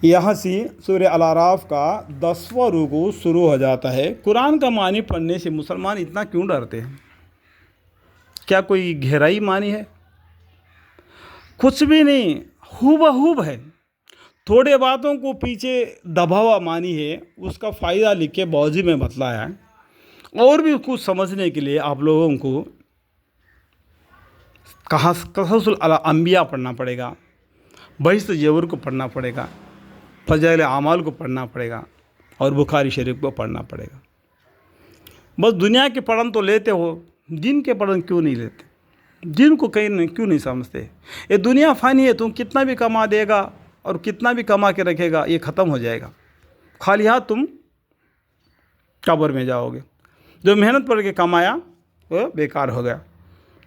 यहाँ से सूर्य अल-आराफ का 10वां रुकू शुरू हो जाता है। कुरान का मानी पढ़ने से मुसलमान इतना क्यों डरते हैं? क्या कोई गहराई मानी है? कुछ भी नहीं, हूबहूब है। थोड़े बातों को पीछे दबा हुआ मानी है, उसका फ़ायदा लिख के बावजी में बतलाया है। और भी कुछ समझने के लिए आप लोगों को क़ससुल अंबिया पढ़ना पड़ेगा, बहिश्त ज़बूर को पढ़ना पड़ेगा, फ़ज़ाइल आमाल को पढ़ना पड़ेगा और बुखारी शरीफ को पढ़ना पड़ेगा। बस दुनिया के पढ़न तो लेते हो, दिन के पढ़न क्यों नहीं लेते? दिन को कहीं क्यों नहीं समझते? ये दुनिया फ़ानी है, तुम कितना भी कमा देगा और कितना भी कमा के रखेगा, ये ख़त्म हो जाएगा। खाली हाथ तुम कब्र में जाओगे। जो मेहनत पड़ के कमाया वो बेकार हो गया।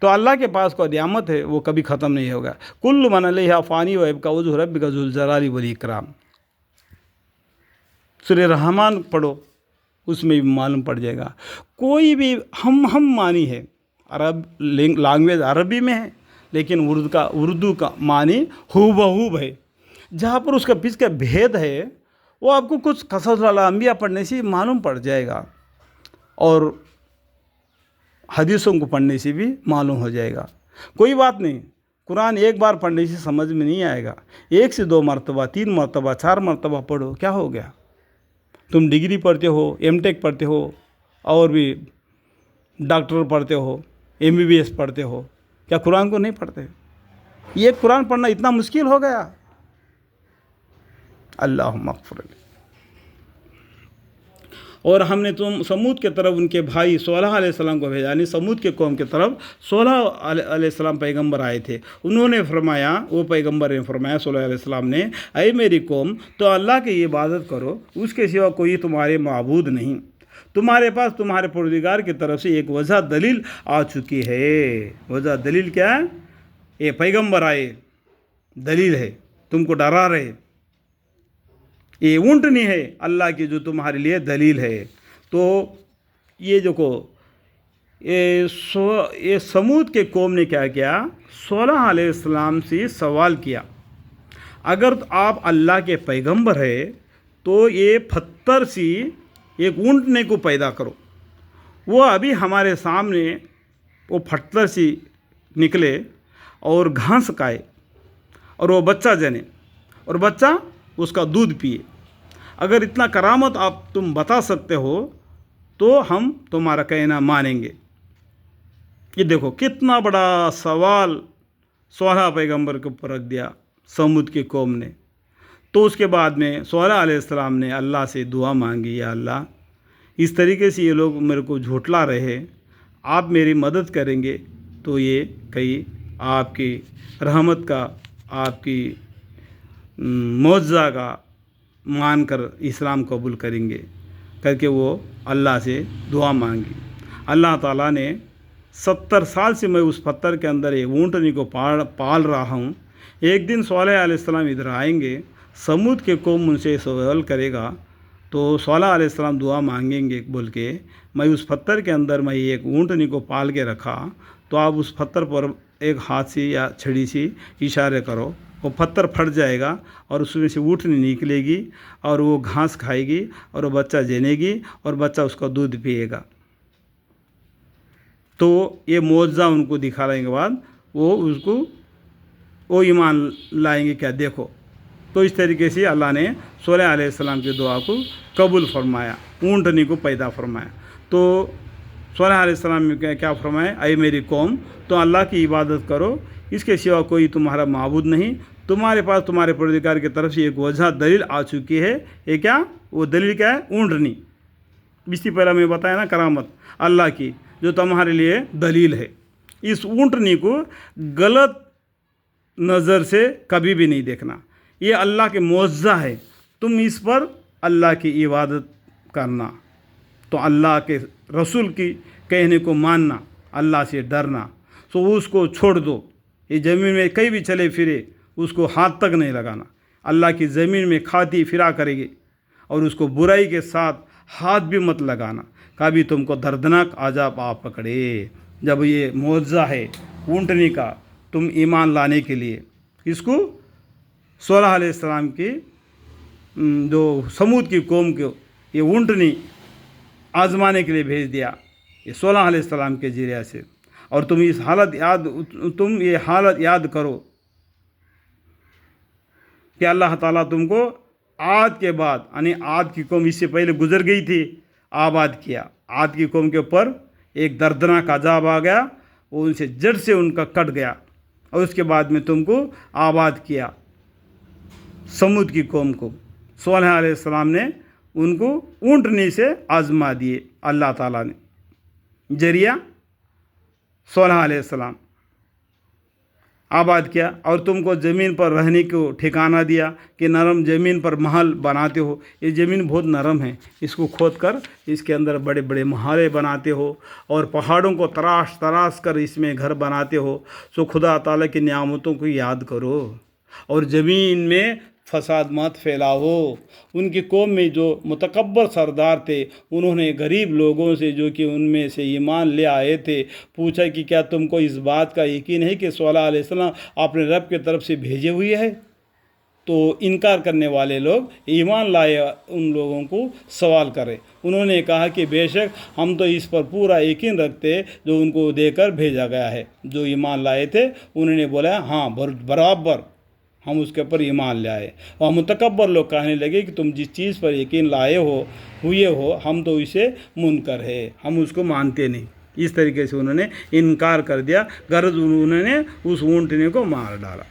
तो अल्लाह के पास कोई नियामत है, वो कभी ख़त्म नहीं होगा। कुल्लु मन अलैहा फ़ानी व यबक़ा वजहु रब्बिका ज़ुल जलाली वल इकराम। सूरह रहमान पढ़ो, उसमें भी मालूम पड़ जाएगा। कोई भी हम मानी है, अरब लैंग्वेज अरबी में है, लेकिन उर्दू का मानी हूबहूब है। जहाँ पर उसका बीच का भेद है वो आपको कुछ क़ससुल अंबिया पढ़ने से मालूम पड़ जाएगा और हदीसों को पढ़ने से भी मालूम हो जाएगा। कोई बात नहीं, कुरान एक बार पढ़ने से समझ में नहीं आएगा, 1 से 2 मरतबा, 3 मरतबा, 4 मरतबा पढ़ो, क्या हो गया? तुम डिग्री पढ़ते हो, एमटेक पढ़ते हो और भी डॉक्टर पढ़ते हो, एमबीबीएस पढ़ते हो, क्या कुरान को नहीं पढ़ते? ये कुरान पढ़ना इतना मुश्किल हो गया? अल्लाहुम्मा अग़फ़िर ली। और हमने तुम समूद के तरफ उनके भाई सोलह अलैहिस्सलाम को भेजा, यानी समूद के कौम के तरफ 16 अलैहिस्सलाम पैगंबर आए थे। उन्होंने फरमाया, वो पैगंबर ने फरमाया सोलह अलैहिस्सलाम ने, ऐ मेरी कौम, तो अल्लाह की इबादत करो, उसके सिवा कोई तुम्हारे माबूद नहीं। तुम्हारे पास तुम्हारे परवरदिगार की तरफ से एक वजह दलील आ चुकी है। वजह दलील क्या है? ये पैगंबर आए, दलील है, तुमको डरा रहे। ये ऊँटनी है अल्लाह की जो तुम्हारे लिए दलील है। तो ये देखो, ये समूद के कौम ने क्या किया? 16 अलैहिस्सलाम से सवाल किया, अगर आप अल्लाह के पैगंबर है तो ये पत्थर से एक ऊँटने को पैदा करो। वो अभी हमारे सामने वो पत्थर से निकले और घास खाए और वो बच्चा जने और बच्चा उसका दूध पिए। अगर इतना करामत आप तुम बता सकते हो तो हम तुम्हारा कहना मानेंगे। ये देखो कितना बड़ा सवाल 16 पैगंबर के ऊपर रख दिया समूद की कौम ने। तो उसके बाद में 16 अलैहिस्सलाम ने अल्लाह से दुआ मांगी, या अल्लाह, इस तरीके से ये लोग मेरे को झूठला रहे, आप मेरी मदद करेंगे तो ये कहीं आपकी रहमत का, आपकी मौजज़ा का मान कर इस्लाम कबूल करेंगे करके वो अल्लाह से दुआ मांगी। अल्लाह ताला ने 70 साल से मैं उस पत्थर के अंदर एक ऊँटनी को पाल रहा हूँ। एक दिन सोलह अलैहिस्सलाम इधर आएंगे, समूद के कौम उनसे सवाल करेगा तो सोलह अलैहिस्सलाम दुआ मांगेंगे बोल के, मैं उस पत्थर के अंदर मैं एक ऊँटनी को पाल के रखा, तो आप उस पत्थर पर एक हाथ से या छड़ी से इशारे करो, वो पत्थर फट जाएगा और उसमें से ऊँटनी निकलेगी और वो घास खाएगी और वो बच्चा जनेगी और बच्चा उसका दूध पिएगा। तो ये मौजज़ा उनको दिखाने के बाद वो ईमान लाएंगे। क्या देखो, तो इस तरीके से अल्लाह ने सोलह अलैहिस्सलाम की दुआ को कबूल फरमाया, ऊँटनी को पैदा फरमाया। तो सोलह अलैहिस्सलाम ने क्या फरमाया? ऐ मेरी कौम, तो अल्लाह की इबादत करो, इसके सिवा कोई तुम्हारा माबूद नहीं। तुम्हारे पास तुम्हारे परवरदिगार की तरफ से एक वजह दलील आ चुकी है। ये क्या? वो दलील क्या है? ऊँटनी। इससे पहले मैं बताया ना करामत अल्लाह की जो तुम्हारे लिए दलील है। इस ऊँटनी को गलत नज़र से कभी भी नहीं देखना, ये अल्लाह के मौजज़ा है। तुम इस पर अल्लाह की इबादत करना, तो अल्लाह के रसूल की कहने को मानना, अल्लाह से डरना। तो उसको छोड़ दो। ये ज़मीन में कहीं भी चले फिरे उसको हाथ तक नहीं लगाना। अल्लाह की ज़मीन में खाती फिरा करेगी और उसको बुराई के साथ हाथ भी मत लगाना, कभी तुमको दर्दनाक आज़ाब आ पकड़े। जब ये मौजज़ा है ऊँटनी का तुम ईमान लाने के लिए, इसको 16 अलैहिस्सलाम की जो समूद की कौम को ये ऊँटनी आजमाने के लिए भेज दिया, ये सोलह अलैहिस्सलाम के ज़रिए से। और तुम ये हालत याद करो कि अल्लाह ताला तुमको आद के बाद, यानी आद की कौम इससे पहले गुजर गई थी, आबाद किया। आद की कौम के ऊपर एक दर्दनाक अजाब आ गया, वो उनसे जड़ से उनका कट गया, और उसके बाद में तुमको आबाद किया समूद की कौम को। सोलह अलैहिस्सलाम ने उनको ऊँटनी से आजमा दिए अल्लाह ताला ने, जरिया सोलह अलैहिस्सलाम आबाद किया। और तुमको ज़मीन पर रहने को ठिकाना दिया कि नरम ज़मीन पर महल बनाते हो। ये ज़मीन बहुत नरम है, इसको खोद कर इसके अंदर बड़े बड़े महल बनाते हो, और पहाड़ों को तराश तराश कर इसमें घर बनाते हो। सो खुदा ताला की नियामतों को याद करो और ज़मीन में फसाद मत फैलाओ। उनकी कौम में जो मुतकब्बर सरदार थे, उन्होंने गरीब लोगों से जो कि उनमें से ईमान ले आए थे पूछा कि क्या तुमको इस बात का यकीन है कि सोलह अलैहिस्सलाम अपने रब की तरफ से भेजे हुए हैं? तो इनकार करने वाले लोग ईमान लाए उन लोगों को सवाल करें। उन्होंने कहा कि बेशक हम तो इस पर पूरा यकीन रखते जो उनको देकर भेजा गया है। जो ईमान लाए थे उन्होंने बोला हाँ बराबर हम उसके ऊपर ईमान ले आए। और मुतकब्बर लोग कहने लगे कि तुम जिस चीज़ पर यकीन लाए हो हम तो इसे मुनकर है, हम उसको मानते नहीं। इस तरीके से उन्होंने इनकार कर दिया। गर्ज उन्होंने उस ऊँटनी को मार डाला।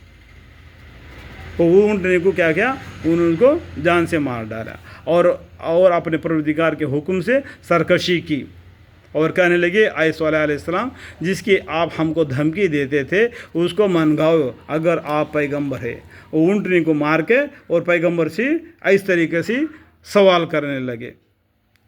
तो वो ऊँटनी को क्या किया, उनको जान से मार डाला और अपने परवरदिगार के हुक्म से सरकशी की और कहने लगे आए सोलह अलैहिस्सलाम जिसकी आप हमको धमकी देते थे उसको मनगाओ अगर आप पैगंबर है। वो ऊँटनी को मार के और पैगंबर से इस तरीके से सवाल करने लगे।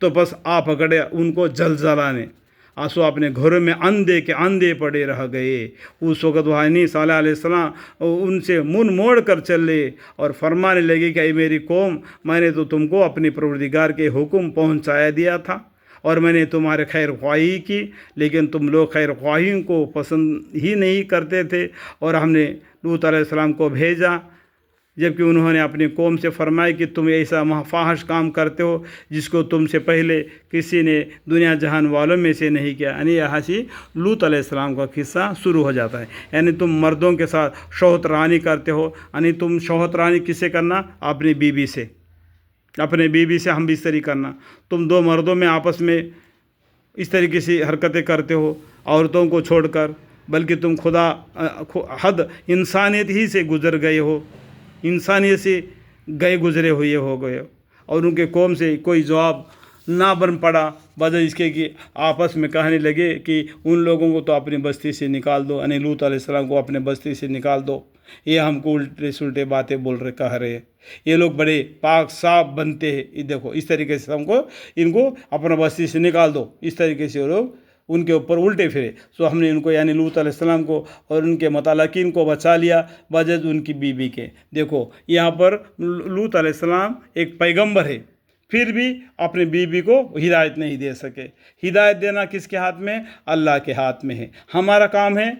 तो बस आप पकड़े उनको जलाने। आंसू अपने घरों में अंधे के अंधे पड़े रह गए। उस वक़्त वाहिनी सोलह अलैहिस्सलाम उनसे मुंह मोड़ कर चले और फरमाने लगे कि मेरी कौम, मैंने तो तुमको अपने परवरदिगार के हुक्म पहुँचाया दिया था और मैंने तुम्हारे खैर ख्वाही की, लेकिन तुम लोग खैर ख्वाही को पसंद ही नहीं करते थे और हमने लूत अलैहिस्सलाम को भेजा, जबकि उन्होंने अपनी कौम से फरमाया कि तुम ऐसा महाफाहश काम करते हो जिसको तुमसे पहले किसी ने दुनिया जहान वालों में से नहीं किया। यानी यहाँ से लूत अलैहिस्सलाम का किस्सा शुरू हो जाता है। यानी तुम मर्दों के साथ शौहत रानी करते हो। यानी तुम शौहत रानी किससे करना? अपनी बीवी से, अपने बीवी से हम बिस्तरी करना। तुम दो मर्दों में आपस में इस तरीके से हरकतें करते हो औरतों को छोड़कर, बल्कि तुम खुदा हद इंसानियत ही से गुजर गए हो, इंसानियत से गुजरे हुए हो गए। और उनके कौम से कोई जवाब ना बन पड़ा, वजह इसके कि आपस में कहने लगे कि उन लोगों को तो अपनी बस्ती से निकाल दो, यानी लूत अलैहिस्सलाम को अपने बस्ती से निकाल दो। ये हमको उल्टे सुलटे बातें बोल रहे, कह रहे, ये लोग बड़े पाक साफ बनते हैं। ये देखो इस तरीके से हमको इनको अपना बस्ती से निकाल दो, इस तरीके से वो लोग उनके ऊपर उल्टे फिरे। सो हमने इनको यानी लूत अलैहिस्सलाम को और उनके मतलाकिन को बचा लिया वजह उनकी बीवी के। देखो यहाँ पर लूत अलैहिस्सलाम एक पैगंबर है, फिर भी अपनी बीवी को हिदायत नहीं दे सके। हिदायत देना किसके हाथ में? अल्लाह के हाथ में है। हमारा काम है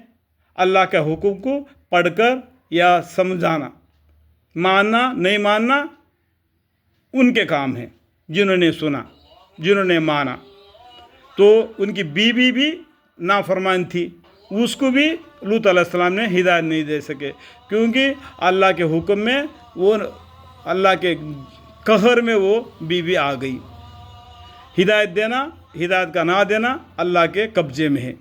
अल्लाह के हुक्म को पढ़कर या समझाना, मानना नहीं मानना उनके काम है। जिन्होंने सुना, जिन्होंने माना, तो उनकी बीवी भी नाफरमान थी, उसको भी लूत अलैहिस्सलाम ने हिदायत नहीं दे सके, क्योंकि अल्लाह के हुक्म में वो, अल्लाह के कहर में वो बीवी आ गई। हिदायत देना, हिदायत का ना देना अल्लाह के कब्जे में है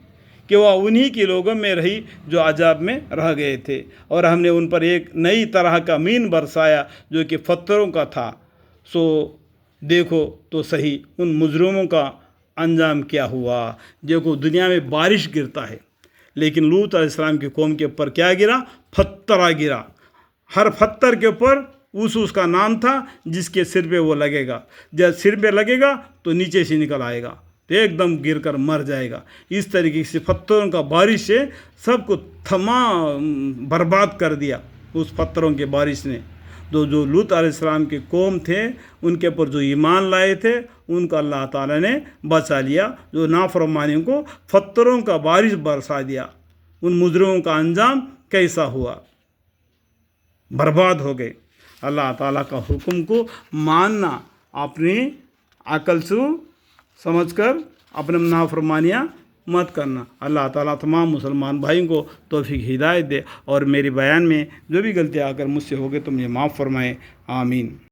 कि वह उन्हीं के लोगों में रही जो अजाब में रह गए थे। और हमने उन पर एक नई तरह का मीन बरसाया जो कि पत्थरों का था। सो देखो तो सही उन मुजरिमों का अंजाम क्या हुआ। देखो दुनिया में बारिश गिरता है, लेकिन लूत अलैहिस्सलाम की कौम के ऊपर क्या गिरा? पत्थर गिरा। हर पत्थर के ऊपर उसका नाम था जिसके सिर पे वो लगेगा। जब सिर पे लगेगा तो नीचे से निकल आएगा, तो एकदम गिर कर मर जाएगा। इस तरीके से पत्थरों का बारिश से सबको बर्बाद कर दिया उस पत्थरों के बारिश ने। तो जो लूत अलैहिस्सलाम के कौम थे उनके ऊपर जो ईमान लाए थे उनका अल्लाह ताला ने बचा लिया। जो नाफरमानियों को पत्थरों का बारिश बरसा दिया, उन मुजरिमों का अंजाम कैसा हुआ? बर्बाद हो गए। اللہ تعالیٰ کا حکم کو ماننا، اپنی عقل سے سمجھ کر اپنے نافرمانیاں مت کرنا۔ اللہ تعالیٰ تمام مسلمان بھائیوں کو توفیق ہدایت دے، اور میری بیان میں جو بھی غلطی آ کر مجھ سے ہو گئے تو مجھے معاف فرمائے، آمین۔